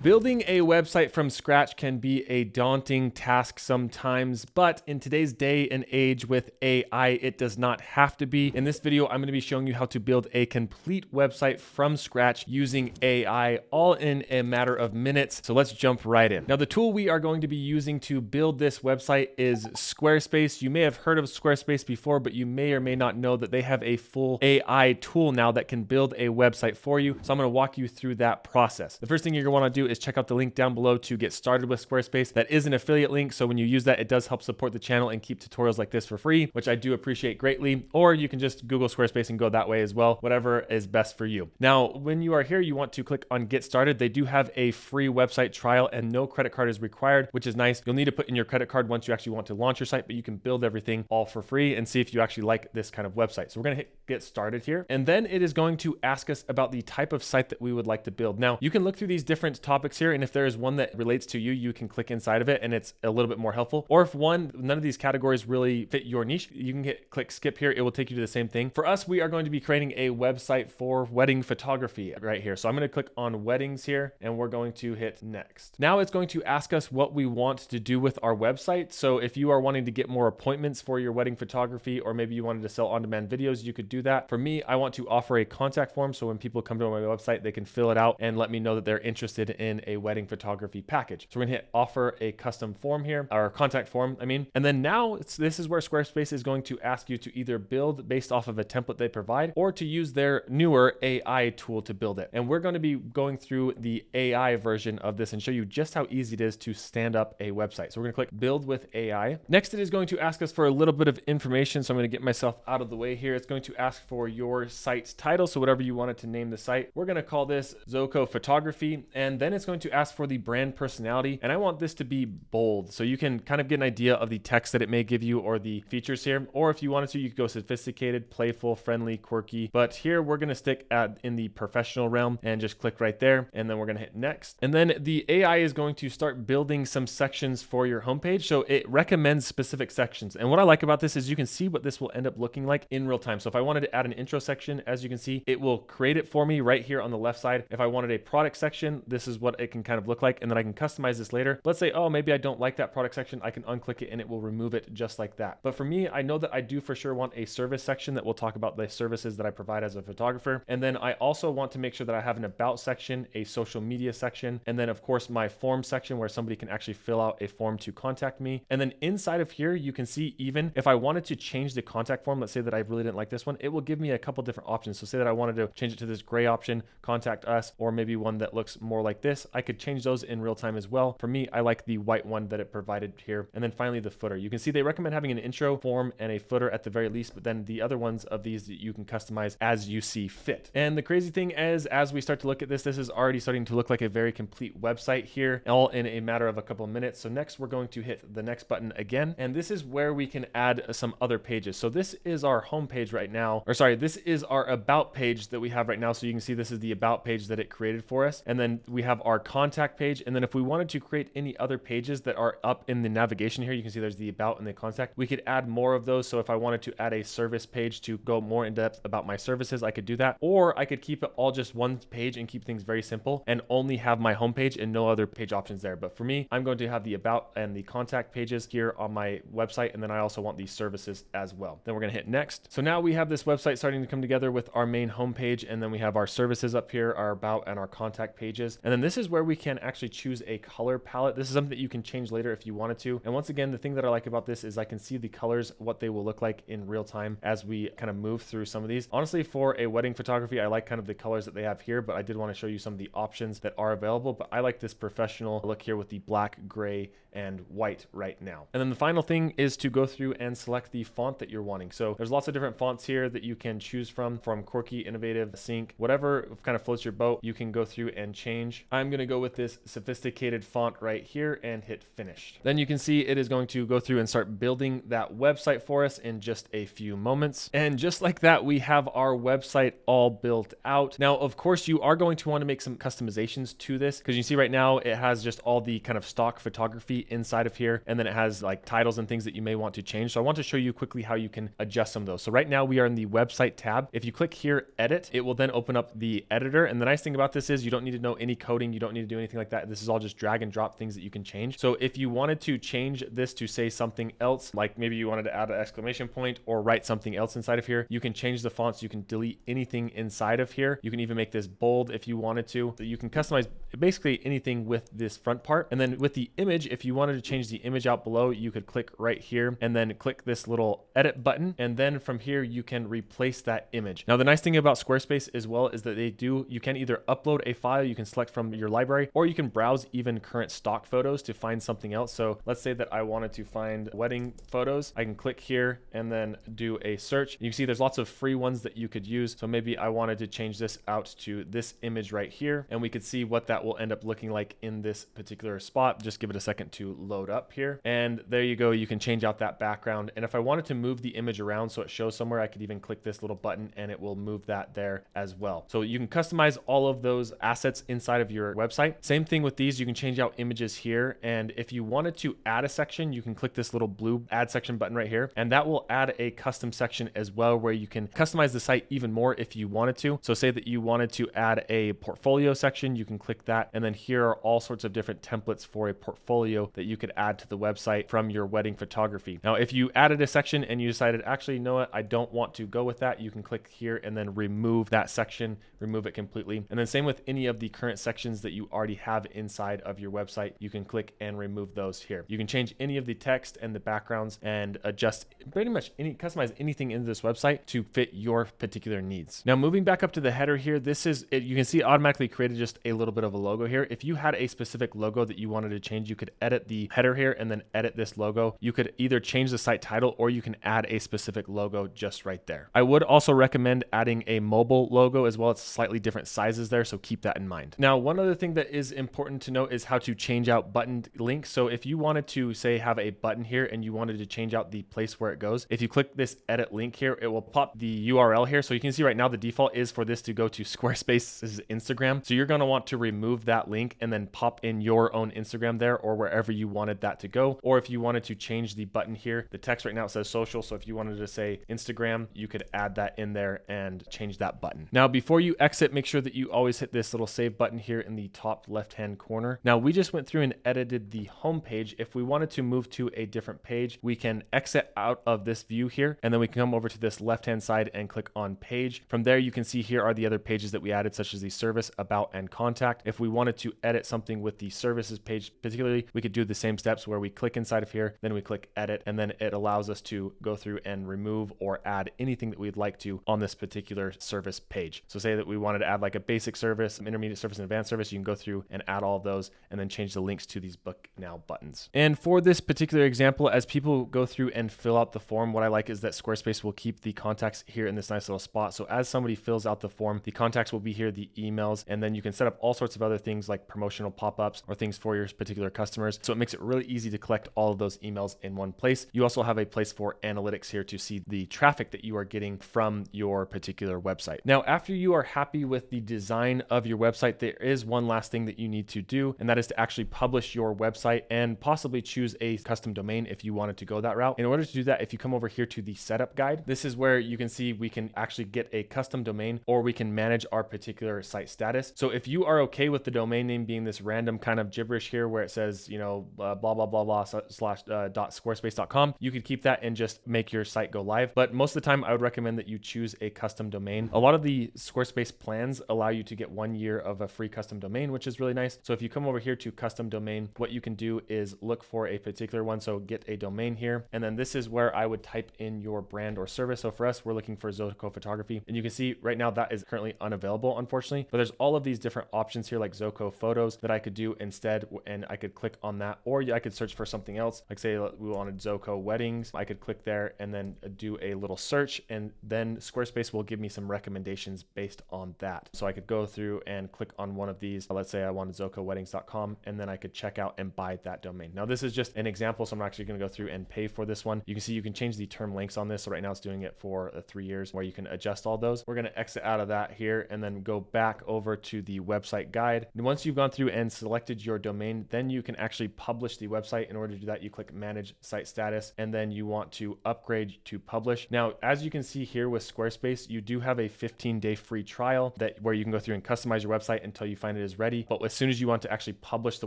Building a website from scratch can be a daunting task sometimes, but in today's day and age with AI, it does not have to be. In this video, I'm going to be showing you how to build a complete website from scratch using AI, all in a matter of minutes. So let's jump right in. Now, the tool we are going to be using to build this website is Squarespace. You may have heard of Squarespace before, but you may or may not know that they have a full AI tool now that can build a website for you. So I'm going to walk you through that process. The first thing you're going to want to do is check out the link down below to get started with Squarespace. That is an affiliate link, so when you use that, it does help support the channel and keep tutorials like this for free, which I do appreciate greatly. Or you can just Google Squarespace and go that way as well, whatever is best for you. Now, when you are here, you want to click on Get Started. They do have a free website trial and no credit card is required, which is nice. You'll need to put in your credit card once you actually want to launch your site, but you can build everything all for free and see if you actually like this kind of website. So we're going to hit Get Started here, and then it is going to ask us about the type of site that we would like to build. Now, you can look through these different topics here, and if there is one that relates to you, you can click inside of it and it's a little bit more helpful. Or if none of these categories really fit your niche, you can click skip here. It will take you to the same thing. For us, we are going to be creating a website for wedding photography right here. So I'm going to click on weddings here and we're going to hit next. Now it's going to ask us what we want to do with our website. So if you are wanting to get more appointments for your wedding photography, or maybe you wanted to sell on-demand videos, you could do that. For me, I want to offer a contact form. So when people come to my website, they can fill it out and let me know that they're interested in a wedding photography package. So we're gonna hit offer a custom form here, or contact form, and then now this is where Squarespace is going to ask you to either build based off of a template they provide or to use their newer AI tool to build it. And we're going to be going through the AI version of this and show you just how easy it is to stand up a website. So we're gonna click build with AI. Next, it is going to ask us for a little bit of information. So I'm gonna get myself out of the way here. It's going to ask for your site's title. So whatever you wanted to name the site, we're gonna call this Zoko Photography. And then it's going to ask for the brand personality, and I want this to be bold so you can kind of get an idea of the text that it may give you or the features here. Or if you wanted to, you could go sophisticated, playful, friendly, quirky, but here we're going to stick in the professional realm and just click right there, and then we're going to hit next. And then the AI is going to start building some sections for your homepage. So it recommends specific sections, and what I like about this is you can see what this will end up looking like in real time. So if I wanted to add an intro section, as you can see, it will create it for me right here on the left side. If I wanted a product section, this is what it can kind of look like, and then I can customize this later. Let's say, oh, maybe I don't like that product section. I can unclick it and it will remove it just like that. But for me, I know that I do for sure want a service section that will talk about the services that I provide as a photographer. And then I also want to make sure that I have an about section, a social media section, and then of course my form section where somebody can actually fill out a form to contact me. And then inside of here, you can see even if I wanted to change the contact form, let's say that I really didn't like this one, it will give me a couple different options. So say that I wanted to change it to this gray option, contact us, or maybe one that looks more like this. I could change those in real time as well. For me, I like the white one that it provided here. And then finally the footer. You can see they recommend having an intro form and a footer at the very least, but then the other ones of these that you can customize as you see fit. And the crazy thing is, as we start to look at this, this is already starting to look like a very complete website here, all in a matter of a couple of minutes. So next we're going to hit the next button again, and this is where we can add some other pages. So this is our home page right now, or sorry, this is our about page that we have right now. So you can see this is the about page that it created for us. And then we have our contact page. And then if we wanted to create any other pages that are up in the navigation here, you can see there's the about and the contact. We could add more of those. So if I wanted to add a service page to go more in depth about my services, I could do that. Or I could keep it all just one page and keep things very simple and only have my homepage and no other page options there. But for me, I'm going to have the about and the contact pages here on my website. And then I also want these services as well. Then we're going to hit next. So now we have this website starting to come together with our main homepage. And then we have our services up here, our about and our contact pages. And then this is where we can actually choose a color palette. This is something that you can change later if you wanted to. And once again, the thing that I like about this is I can see the colors, what they will look like in real time as we kind of move through some of these. Honestly, for a wedding photography, I like kind of the colors that they have here, but I did want to show you some of the options that are available. But I like this professional look here with the black, gray, and white right now. And then the final thing is to go through and select the font that you're wanting. So there's lots of different fonts here that you can choose from quirky, innovative, sync, whatever kind of floats your boat, you can go through and change. I'm going to go with this sophisticated font right here and hit finish. Then you can see it is going to go through and start building that website for us in just a few moments. And just like that, we have our website all built out. Now, of course, you are going to want to make some customizations to this because you see right now it has just all the kind of stock photography inside of here. And then it has like titles and things that you may want to change. So I want to show you quickly how you can adjust some of those. So right now we are in the website tab. If you click here, edit, it will then open up the editor. And the nice thing about this is you don't need to know any coding formatting. You don't need to do anything like that. This is all just drag and drop things that you can change. So if you wanted to change this to say something else, like maybe you wanted to add an exclamation point or write something else inside of here, you can change the fonts. You can delete anything inside of here. You can even make this bold if you wanted to. So you can customize basically anything with this front part. And then with the image, if you wanted to change the image out below, you could click right here and then click this little edit button. And then from here, you can replace that image. Now, the nice thing about Squarespace as well is that you can either upload a file, you can select from your library, or you can browse even current stock photos to find something else. So let's say that I wanted to find wedding photos. I can click here and then do a search. You can see there's lots of free ones that you could use. So maybe I wanted to change this out to this image right here, and we could see what that will end up looking like in this particular spot. Just give it a second to load up here. And there you go. You can change out that background. And if I wanted to move the image around so it shows somewhere, I could even click this little button and it will move that there as well. So you can customize all of those assets inside of your website. Same thing with these. You can change out images here. And if you wanted to add a section, you can click this little blue add section button right here. And that will add a custom section as well, where you can customize the site even more if you wanted to. So say that you wanted to add a portfolio section, you can click that. And then here are all sorts of different templates for a portfolio that you could add to the website from your wedding photography. Now, if you added a section and you decided, actually, you know what, I don't want to go with that, you can click here and then remove that section, remove it completely. And then same with any of the current sections that you already have inside of your website, you can click and remove those here. You can change any of the text and the backgrounds and adjust pretty much customize anything in this website to fit your particular needs. Now, moving back up to the header here, this is it. You can see it automatically created just a little bit of a logo here. If you had a specific logo that you wanted to change, you could edit the header here and then edit this logo. You could either change the site title or you can add a specific logo just right there. I would also recommend adding a mobile logo as well. It's slightly different sizes there, so keep that in mind. Now, one other thing that is important to note is how to change out buttoned links. So if you wanted to say have a button here and you wanted to change out the place where it goes, if you click this edit link here, it will pop the URL here. So you can see right now the default is for this to go to Squarespace's Instagram. So you're going to want to remove that link and then pop in your own Instagram there or wherever you wanted that to go. Or if you wanted to change the button here, the text right now it says social. So if you wanted to say Instagram, you could add that in there and change that button. Now, before you exit, make sure that you always hit this little save button here in the top left-hand corner. Now, we just went through and edited the home page. If we wanted to move to a different page, we can exit out of this view here, and then we can come over to this left-hand side and click on page. From there, you can see here are the other pages that we added, such as the service, about, and contact. If we wanted to edit something with the services page particularly, we could do the same steps where we click inside of here, then we click edit, and then it allows us to go through and remove or add anything that we'd like to on this particular service page. So say that we wanted to add like a basic service, some intermediate service, and advanced service, you can go through and add all of those and then change the links to these book now buttons. And for this particular example, as people go through and fill out the form, what I like is that Squarespace will keep the contacts here in this nice little spot. So as somebody fills out the form, the contacts will be here, the emails, and then you can set up all sorts of other things like promotional pop-ups or things for your particular customers. So it makes it really easy to collect all of those emails in one place. You also have a place for analytics here to see the traffic that you are getting from your particular website. Now, after you are happy with the design of your website, there is one last thing that you need to do, and that is to actually publish your website and possibly choose a custom domain if you wanted to go that route. In order to do that, if you come over here to the setup guide, this is where you can see we can actually get a custom domain or we can manage our particular site status. So if you are okay with the domain name being this random kind of gibberish here where it says, you know, blah, blah, blah, blah, slash .squarespace.com, you could keep that and just make your site go live. But most of the time, I would recommend that you choose a custom domain. A lot of the Squarespace plans allow you to get 1 year of a free custom domain, which is really nice. So if you come over here to custom domain, what you can do is look for a particular one. So get a domain here. And then this is where I would type in your brand or service. So for us, we're looking for Zoco Photography. And you can see right now that is currently unavailable, unfortunately. But there's all of these different options here like Zoco Photos that I could do instead. And I could click on that, or I could search for something else. Like say we wanted Zoco Weddings. I could click there and then do a little search. And then Squarespace will give me some recommendations based on that. So I could go through and click on one of these. Let's say I wanted zocoweddings.com, and then I could check out and buy that domain. Now this is just an example, so I'm actually going to go through and pay for this one. You can see you can change the term lengths on this. So right now it's doing it for 3 years, where you can adjust all those. We're going to exit out of that here and then go back over to the website guide. And once you've gone through and selected your domain, then you can actually publish the website. In order to do that, you click manage site status, and then you want to upgrade to publish. Now, as you can see here with Squarespace, you do have a 15-day free trial where you can go through and customize your website until you find it is ready. But as soon as you want to actually publish the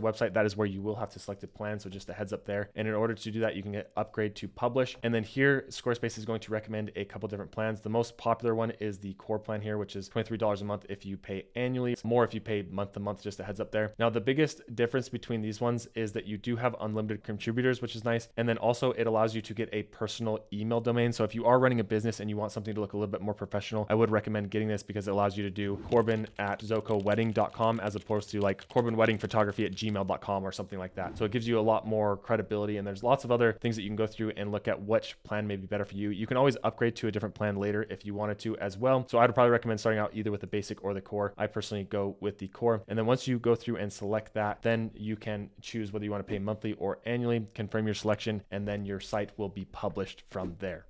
website, that is where you will have to select a plan. So just a heads up there. And in order to do that, you can hit upgrade to publish. And then here, Squarespace is going to recommend a couple different plans. The most popular one is the core plan here, which is $23 a month if you pay annually. It's more if you pay month to month, just a heads up there. Now, the biggest difference between these ones is that you do have unlimited contributors, which is nice. And then also it allows you to get a personal email domain. So if you are running a business and you want something to look a little bit more professional, I would recommend getting this because it allows you to do corbin@zocowedding.com as opposed to like corbinweddingphotography@gmail.com or something like that. So it gives you a lot more credibility, and there's lots of other things that you can go through and look at which plan may be better for you. You can always upgrade to a different plan later if you wanted to as well. So I'd probably recommend starting out either with the basic or the core. I personally go with the core. And then once you go through and select that, then you can choose whether you want to pay monthly or annually, confirm your selection, and then your site will be published from there.